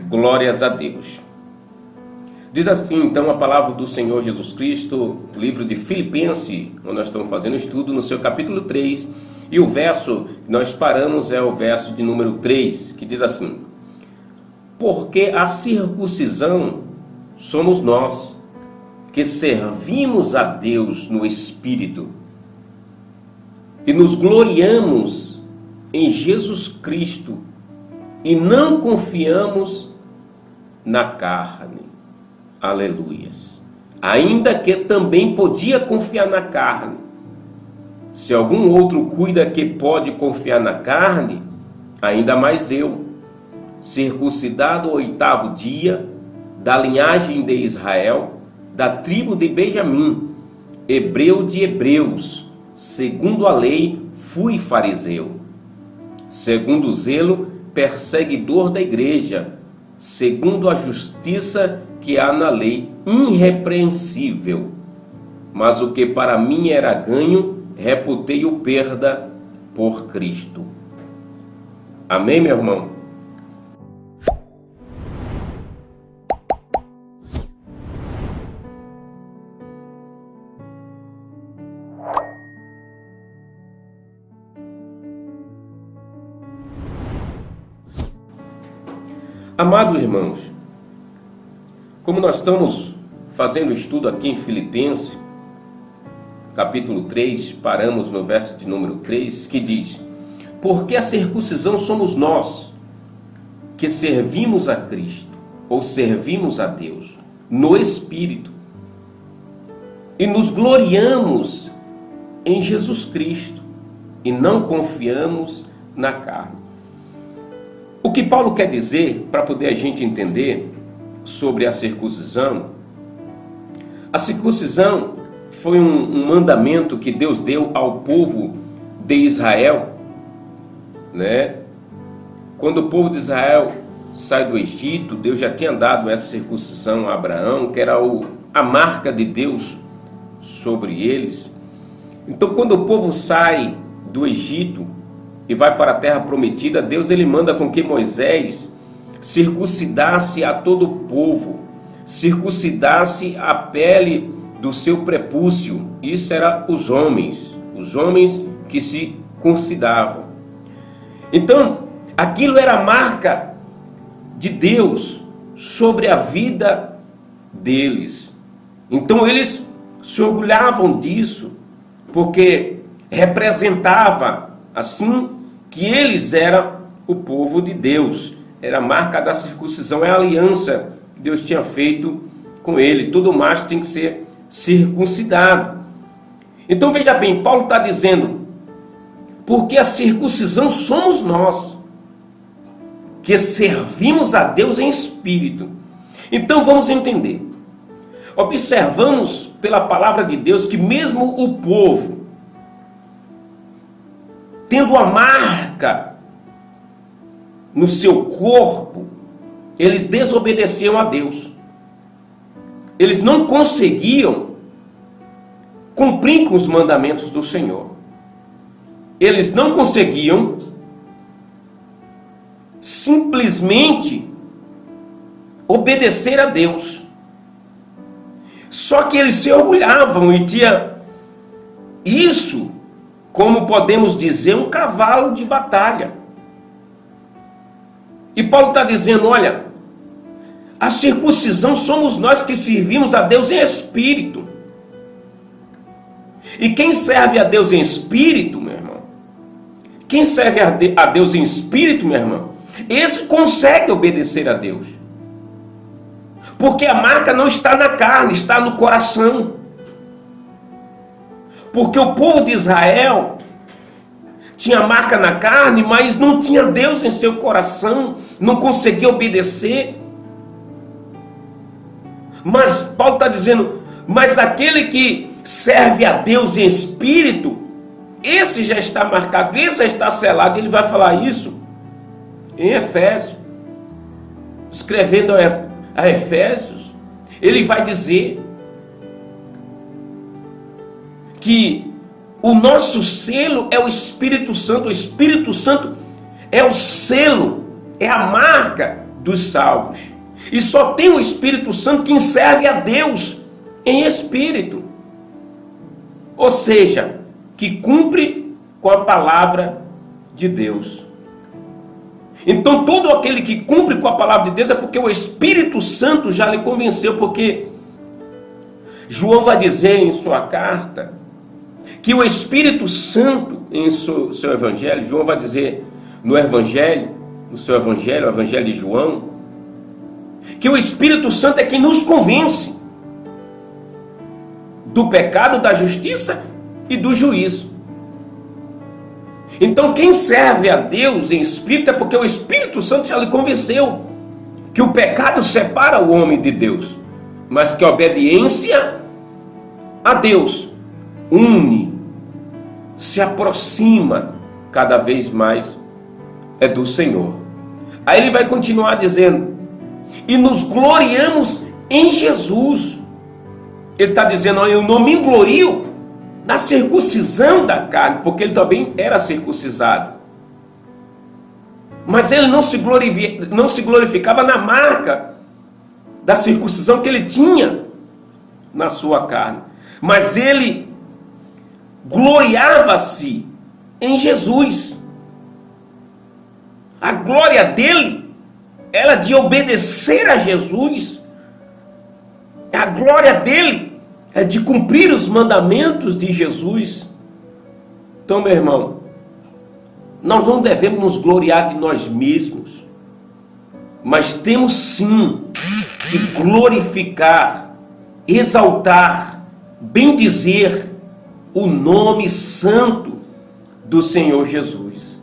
Glórias a Deus. Diz assim então a palavra do Senhor Jesus Cristo, livro de Filipenses, onde nós estamos fazendo estudo no seu capítulo 3, e o verso que nós paramos é o verso de número 3, que diz assim: porque a circuncisão somos nós, que servimos a Deus no Espírito, e nos gloriamos em Jesus Cristo, e não confiamos na carne. Aleluias. Ainda que também podia confiar na carne. Se algum outro cuida que pode confiar na carne, ainda mais eu, circuncidado ao 8º dia, da linhagem de Israel, da tribo de Benjamim, hebreu de hebreus, segundo a lei fui fariseu, segundo o zelo, perseguidor da igreja, segundo a justiça que há na lei, irrepreensível. Mas o que para mim era ganho, reputei-o perda por Cristo. Amém, meu irmão? Amados irmãos, como nós estamos fazendo estudo aqui em Filipenses, capítulo 3, paramos no verso de número 3, que diz: porque a circuncisão somos nós, que servimos a Cristo, ou servimos a Deus, no Espírito, e nos gloriamos em Jesus Cristo, e não confiamos na carne. O que Paulo quer dizer, para poder a gente entender sobre a circuncisão foi um mandamento que Deus deu ao povo de Israel, né? Quando o povo de Israel sai do Egito, Deus já tinha dado essa circuncisão a Abraão, que era a marca de Deus sobre eles. Então, quando o povo sai do Egito e vai para a terra prometida, Deus ele manda com que Moisés circuncidasse a todo o povo, circuncidasse a pele do seu prepúcio. Isso era os homens que se circuncidavam. Então, aquilo era a marca de Deus sobre a vida deles. Então, eles se orgulhavam disso, porque representava assim que eles eram o povo de Deus. Era a marca da circuncisão, é a aliança que Deus tinha feito com ele. Todo macho tem que ser circuncidado. Então veja bem, Paulo está dizendo, porque a circuncisão somos nós, que servimos a Deus em espírito. Então vamos entender. Observamos pela palavra de Deus que mesmo o povo, tendo a marca no seu corpo, eles desobedeciam a Deus. Eles não conseguiam cumprir com os mandamentos do Senhor. Eles não conseguiam simplesmente obedecer a Deus. Só que eles se orgulhavam e tinha isso, como podemos dizer, um cavalo de batalha. E Paulo está dizendo, olha, a circuncisão somos nós que servimos a Deus em espírito. E quem serve a Deus em espírito, meu irmão, quem serve a Deus em espírito, meu irmão, esse consegue obedecer a Deus. Porque a marca não está na carne, está no coração. Porque o povo de Israel tinha marca na carne, mas não tinha Deus em seu coração, não conseguia obedecer. Mas Paulo está dizendo, mas aquele que serve a Deus em espírito, esse já está marcado, esse já está selado. Ele vai falar isso em Efésios, escrevendo a Efésios, ele vai dizer que o nosso selo é o Espírito Santo. O Espírito Santo é o selo, é a marca dos salvos. E só tem o Espírito Santo quem serve a Deus em espírito. Ou seja, que cumpre com a palavra de Deus. Então todo aquele que cumpre com a palavra de Deus é porque o Espírito Santo já lhe convenceu, porque João vai dizer em sua carta que o Espírito Santo, em seu evangelho, João vai dizer no evangelho, no seu evangelho, o evangelho de João, que o Espírito Santo é quem nos convence do pecado, da justiça e do juízo. Então quem serve a Deus em espírito é porque o Espírito Santo já lhe convenceu que o pecado separa o homem de Deus, mas que a obediência a Deus une, se aproxima cada vez mais é do Senhor. Aí ele vai continuar dizendo: e nos gloriamos em Jesus. Ele está dizendo: eu não me glorio na circuncisão da carne, porque ele também era circuncisado. Mas ele não se glorificava na marca da circuncisão que ele tinha na sua carne. Mas ele gloriava-se em Jesus. A glória dele era de obedecer a Jesus. A glória dele é de cumprir os mandamentos de Jesus. Então, meu irmão, nós não devemos nos gloriar de nós mesmos, mas temos sim que glorificar, exaltar, bendizer o nome santo do Senhor Jesus.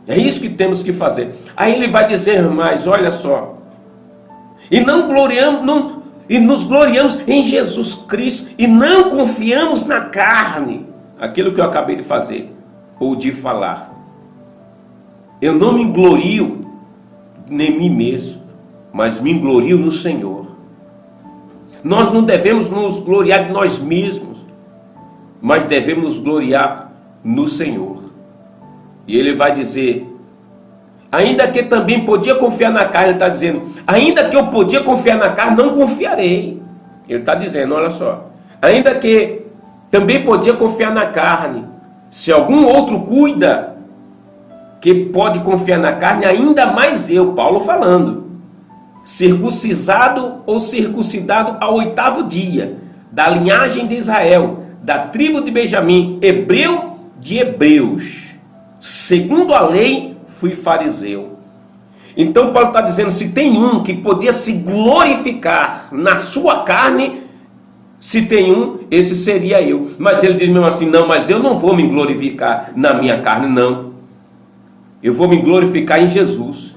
É isso que temos que fazer. Aí ele vai dizer mais, olha só. E nos gloriamos em Jesus Cristo e não confiamos na carne. Aquilo que eu acabei de fazer ou de falar. Eu não me glorio nem mim mesmo, mas me glorio no Senhor. Nós não devemos nos gloriar de nós mesmos, mas devemos nos gloriar no Senhor. E ele vai dizer, ainda que também podia confiar na carne, ele está dizendo, ainda que eu podia confiar na carne, não confiarei. Ele está dizendo, olha só, ainda que também podia confiar na carne, se algum outro cuida que pode confiar na carne, ainda mais eu, Paulo falando, circuncisado ou circuncidado ao 8º dia, da linhagem de Israel, da tribo de Benjamim, hebreu de hebreus, segundo a lei fui fariseu. Então Paulo está dizendo, se tem um que podia se glorificar na sua carne, se tem um, esse seria eu. Mas ele diz mesmo assim, não, mas eu não vou me glorificar na minha carne, não. Eu vou me glorificar em Jesus.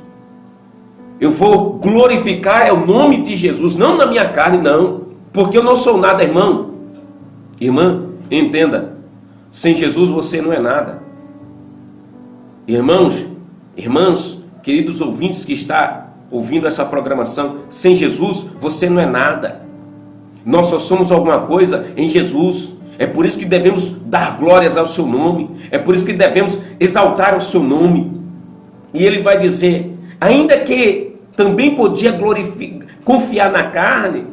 Eu vou glorificar o nome de Jesus, não na minha carne, não. Porque eu não sou nada, irmão. Irmã, entenda, sem Jesus você não é nada. Irmãos, irmãs, queridos ouvintes que está ouvindo essa programação, sem Jesus você não é nada. Nós só somos alguma coisa em Jesus. É por isso que devemos dar glórias ao seu nome. É por isso que devemos exaltar o seu nome. E ele vai dizer, ainda que também podia confiar na carne,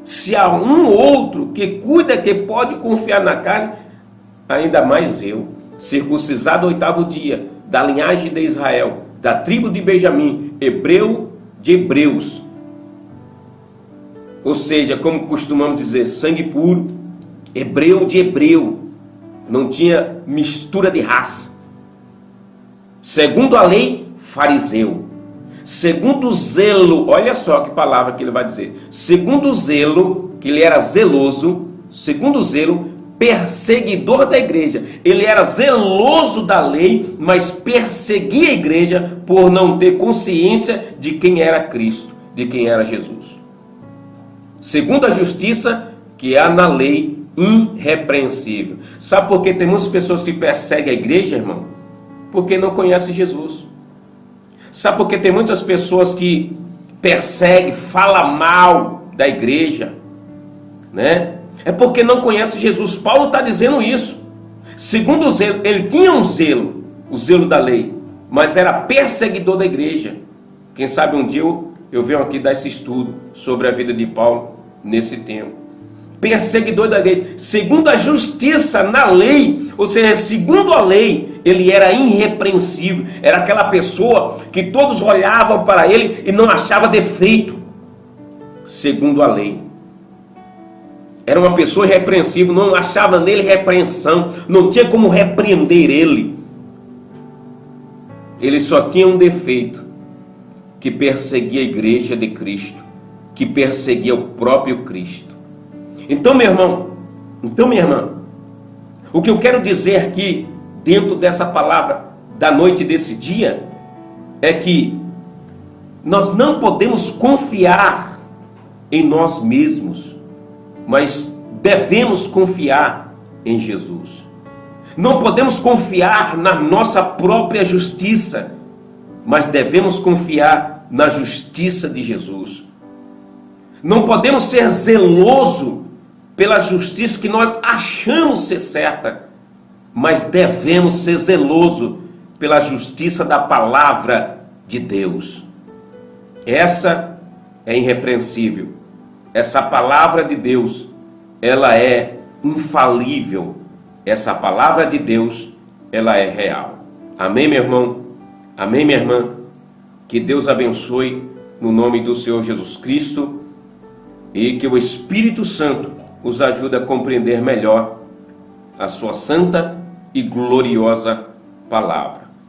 se há um outro que cuida, que pode confiar na carne, ainda mais eu, circuncisado ao 8º dia, da linhagem de Israel, da tribo de Benjamim, hebreu de hebreus. Ou seja, como costumamos dizer, sangue puro, hebreu de hebreu, não tinha mistura de raça. Segundo a lei, fariseu. Segundo o zelo, olha só que palavra que ele vai dizer. Segundo o zelo, que ele era zeloso, segundo o zelo, perseguidor da igreja. Ele era zeloso da lei, mas perseguia a igreja por não ter consciência de quem era Cristo, de quem era Jesus. Segundo a justiça que há na lei, irrepreensível. Sabe por que tem muitas pessoas que perseguem a igreja, irmão? Porque não conhecem Jesus. Sabe por que tem muitas pessoas que perseguem, falam mal da igreja, né? É porque não conhecem Jesus. Paulo está dizendo isso. Segundo o zelo, ele tinha um zelo, o zelo da lei, mas era perseguidor da igreja. Quem sabe um dia eu venho aqui dar esse estudo sobre a vida de Paulo nesse tempo. Perseguidor da igreja, segundo a justiça na lei, ou seja, segundo a lei, ele era irrepreensível, era aquela pessoa que todos olhavam para ele e não achava defeito, segundo a lei. Era uma pessoa irrepreensível, não achava nele repreensão, não tinha como repreender ele. Ele só tinha um defeito, que perseguia a igreja de Cristo, que perseguia o próprio Cristo. Então, meu irmão, minha irmã, o que eu quero dizer aqui, dentro dessa palavra da noite desse dia, é que nós não podemos confiar em nós mesmos, mas devemos confiar em Jesus. Não podemos confiar na nossa própria justiça, mas devemos confiar na justiça de Jesus. Não podemos ser zelosos pela justiça que nós achamos ser certa, mas devemos ser zelosos pela justiça da palavra de Deus. Essa é irrepreensível. Essa palavra de Deus, ela é infalível. Essa palavra de Deus, ela é real. Amém, meu irmão? Amém, minha irmã? Que Deus abençoe no nome do Senhor Jesus Cristo e que o Espírito Santo os ajude a compreender melhor a sua santa e gloriosa palavra.